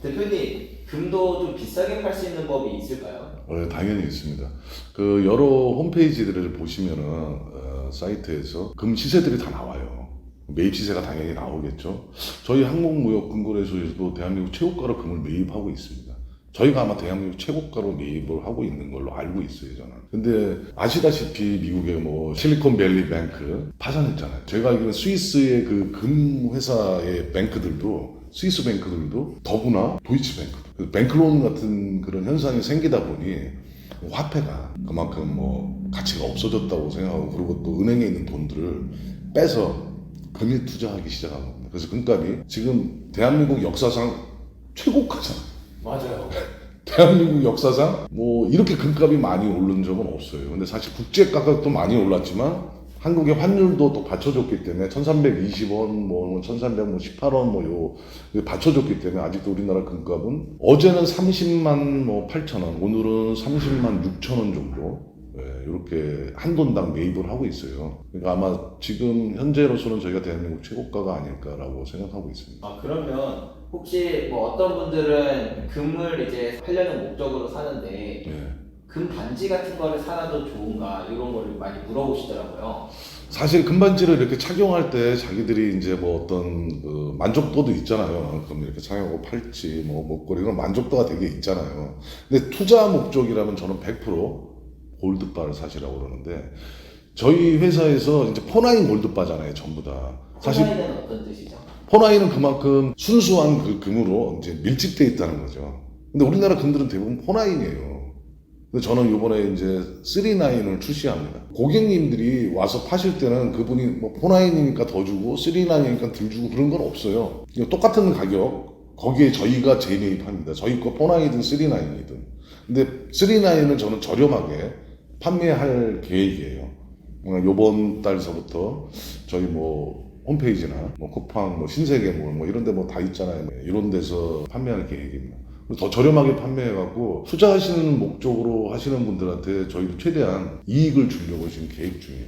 대표님, 금도 좀 비싸게 팔 수 있는 법이 있을까요? 당연히 있습니다. 그 여러 홈페이지들을 보시면은 사이트에서 금 시세들이 다 나와요. 매입 시세가 당연히 나오겠죠. 저희 한국무역금거래소에서도 대한민국 최고가로 금을 매입하고 있습니다. 저희가 아마 대한민국 최고가로 매입을 하고 있는 걸로 알고 있어요, 저는. 근데 아시다시피 미국의 뭐 실리콘밸리 뱅크 파산했잖아요. 제가 알기로는 스위스의 그 금 회사의 뱅크들도 스위스 뱅크들도 더구나 도이치뱅크 그 뱅크론 같은 그런 현상이 생기다 보니 화폐가 그만큼 뭐 가치가 없어졌다고 생각하고, 그리고 또 은행에 있는 돈들을 빼서 금에 투자하기 시작한 겁니다. 그래서 금값이 지금 대한민국 역사상 최고가잖아요. 맞아요. 대한민국 역사상 뭐 이렇게 금값이 많이 오른 적은 없어요. 근데 사실 국제 가격도 많이 올랐지만 한국의 환율도 또 받쳐줬기 때문에 1320원, 뭐 1318원 뭐 받쳐줬기 때문에 아직도 우리나라 금값은 어제는 30만 뭐 8천 원, 오늘은 30만 6천 원 정도 이렇게 한 돈당 매입을 하고 있어요. 그러니까 아마 지금 현재로서는 저희가 대한민국 최고가가 아닐까라고 생각하고 있습니다. 아, 그러면 혹시 뭐 어떤 분들은 금을 이제 하려는 목적으로 사는데 네. 금 반지 같은 거를 사놔도 좋은가 이런 걸 많이 물어보시더라고요. 사실 금반지를 이렇게 착용할 때 자기들이 이제 뭐 어떤 그 만족도도 있잖아요. 그럼 이렇게 착용하고 팔찌, 뭐 목걸이 이런 만족도가 되게 있잖아요. 근데 투자 목적이라면 저는 100% 골드바를 사시라고 그러는데, 저희 회사에서 이제 포나인 골드바잖아요, 전부 다. 사실 포나이는 어떤 뜻이죠? 포나인은 그만큼 순수한 그 금으로 이제 밀집돼 있다는 거죠. 근데 우리나라 금들은 대부분 포나인이에요. 근데 저는 이번에 이제 39을 출시합니다. 고객님들이 와서 파실 때는 그분이 뭐 49이니까 더 주고 39이니까 덜 주고 그런 건 없어요. 똑같은 가격, 거기에 저희가 재매입합니다. 저희 거 49이든 39이든. 근데 39은 저는 저렴하게 판매할 계획이에요. 요번 달서부터 저희 뭐 홈페이지나 뭐 쿠팡, 뭐 신세계몰 뭐 이런 데 뭐 다 있잖아요. 이런 데서 판매할 계획입니다. 더 저렴하게 판매해갖고 투자하시는 목적으로 하시는 분들한테 저희도 최대한 이익을 주려고 지금 계획 중이에요.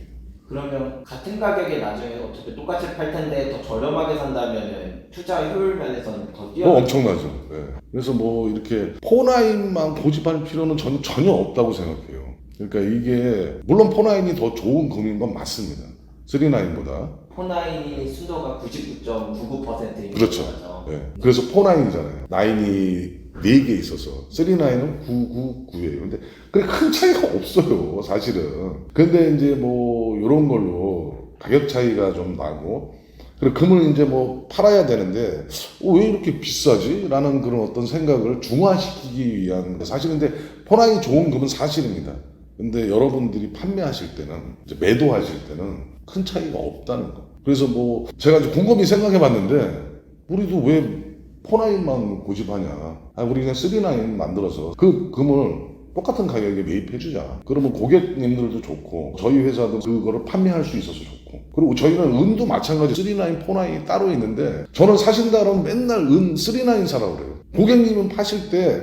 그러면 같은 가격에 나중에 어차피 똑같이 팔 텐데 더 저렴하게 산다면은 투자 효율 면에서는 더 뛰어나죠. 엄청나죠. 네. 그래서 뭐 이렇게 포나인만 고집할 필요는 저는 전혀 없다고 생각해요. 그러니까 이게 물론 포나인이 더 좋은 금인 건 맞습니다. 39보다. 포나인이 순도가 99.99%인 그렇죠. 거죠. 네. 그래서 포나인이잖아요. 나인이 4개 있어서 39은 999예요. 근데 그게 큰 차이가 없어요, 사실은. 근데 이제 뭐 이런 걸로 가격 차이가 좀 나고, 그리고 금을 이제 뭐 팔아야 되는데 왜 이렇게 비싸지? 라는 그런 어떤 생각을 중화시키기 위한, 사실은 근데 포나인이 좋은 금은 사실입니다. 근데 여러분들이 판매하실 때는, 이제 매도하실 때는 큰 차이가 없다는 거. 그래서 뭐 제가 이제 곰곰이 생각해 봤는데, 우리도 왜 포나인만 고집하냐. 우리 그냥 39 만들어서 그 금을 똑같은 가격에 매입해주자. 그러면 고객님들도 좋고, 저희 회사도 그거를 판매할 수 있어서 좋고, 그리고 저희는 은도 마찬가지 39, 포나인이 따로 있는데, 저는 사신다 그러면 맨날 은 39 사라고 그래요. 고객님은 파실 때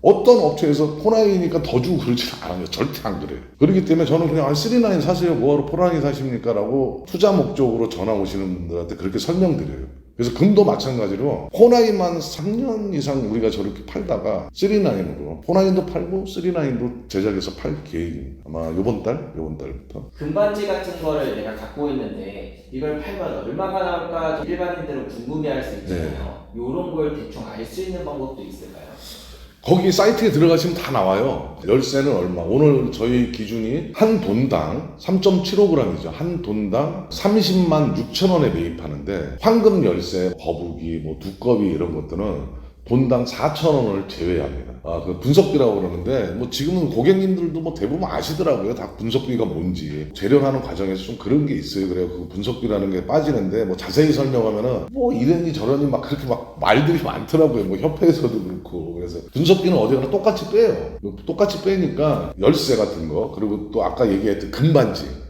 어떤 업체에서 포나인이니까 더 주고 그러지 않아요. 절대 안 그래요. 그렇기 때문에 저는 그냥 39 사세요. 뭐하러 포나인 사십니까? 라고 투자 목적으로 전화 오시는 분들한테 그렇게 설명드려요. 그래서 금도 마찬가지로 포나인만 3년 이상 우리가 저렇게 팔다가 39으로 포나인도 팔고 39도 제작해서 팔 계획입니다. 아마 요번 달부터. 금반지 같은 거를 내가 갖고 있는데 이걸 팔면 얼마가 나올까 일반인들은 궁금해할 수 있잖아요. 이런 걸 대충 알 수 있는 방법도 있을까요? 거기 사이트에 들어가시면 다 나와요. 열쇠는 얼마. 오늘 저희 기준이 한 돈당 3.75g이죠. 한 돈당 30만 6천 원에 매입하는데, 황금 열쇠, 거북이, 뭐 두꺼비 이런 것들은 돈당 4천 원을 제외합니다. 그 분석비라고 그러는데, 뭐 지금은 고객님들도 뭐 대부분 아시더라고요. 다 분석비가 뭔지. 재련하는 과정에서 좀 그런 게 있어요. 그래요. 그 분석비라는 게 빠지는데, 뭐 자세히 설명하면은 뭐 이러니 저러니 막 그렇게 막 말들이 많더라고요. 뭐 협회에서도 그렇고. 그래서 분석비는 어디가나 똑같이 빼요. 똑같이 빼니까 열쇠 같은 거, 그리고 또 아까 얘기했던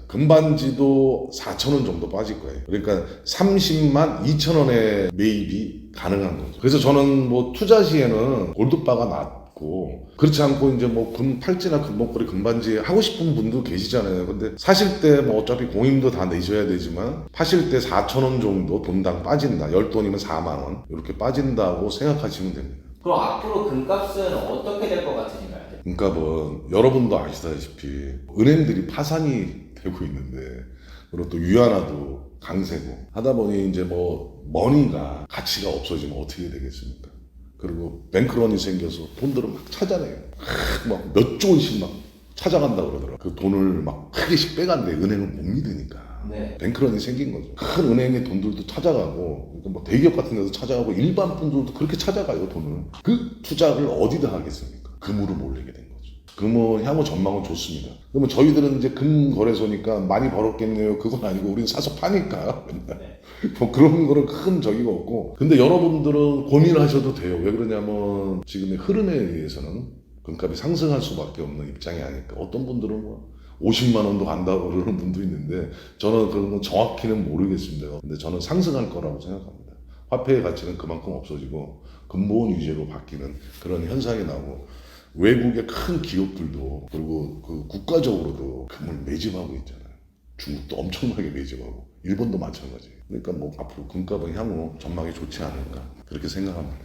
금반지도 4,000원 정도 빠질 거예요. 그러니까 30만 2천 원의 매입이 가능한 거죠. 그래서 저는 뭐 투자 시에는 골드바가 낫고, 그렇지 않고 이제 뭐 금 팔찌나 금목걸이, 금반지 하고 싶은 분도 계시잖아요. 근데 사실 때 뭐 어차피 공임도 다 내셔야 되지만 파실 때 4,000원 정도 돈당 빠진다. 10돈이면 4만 원 이렇게 빠진다고 생각하시면 됩니다. 그럼 앞으로 금값은 어떻게 될 것 같으신가요? 금값은 여러분도 아시다시피 은행들이 파산이 되고 있는데, 그리고 또 위안화도 강세고 하다 보니 이제 뭐 머니가 가치가 없어지면 어떻게 되겠습니까? 그리고 뱅크런이 생겨서 돈들을 막 찾아내요. 막 몇 조 원씩 막 찾아간다 그러더라고요. 그 돈을 막 크게씩 빼간대. 은행을 못 믿으니까. 네. 뱅크런이 생긴 거죠. 큰 은행의 돈들도 찾아가고, 그러니까 뭐 대기업 같은 데서 찾아가고, 일반 분들도 그렇게 찾아가요, 돈을. 그 투자를 어디다 하겠습니까? 금으로 몰리게 된 거죠. 금은 향후 전망은 좋습니다. 그러면 저희들은 이제 금 거래소니까 많이 벌었겠네요. 그건 아니고, 우리는 사서 파니까. 네. 뭐 그런 거는 큰 저기가 없고. 근데 여러분들은 고민하셔도 돼요. 왜 그러냐면, 지금의 흐름에 의해서는 금값이 상승할 수밖에 없는 입장이 아닐까. 어떤 분들은 뭐 50만 원도 간다고 그러는 분도 있는데, 저는 그런 건 정확히는 모르겠습니다. 근데 저는 상승할 거라고 생각합니다. 화폐의 가치는 그만큼 없어지고 금모은 위주로 바뀌는 그런 현상이 나고, 외국의 큰 기업들도 그리고 그 국가적으로도 금을 매집하고 있잖아요. 중국도 엄청나게 매집하고 일본도 마찬가지. 그러니까 뭐 앞으로 금값은 향후 전망이 좋지 않을까 그렇게 생각합니다.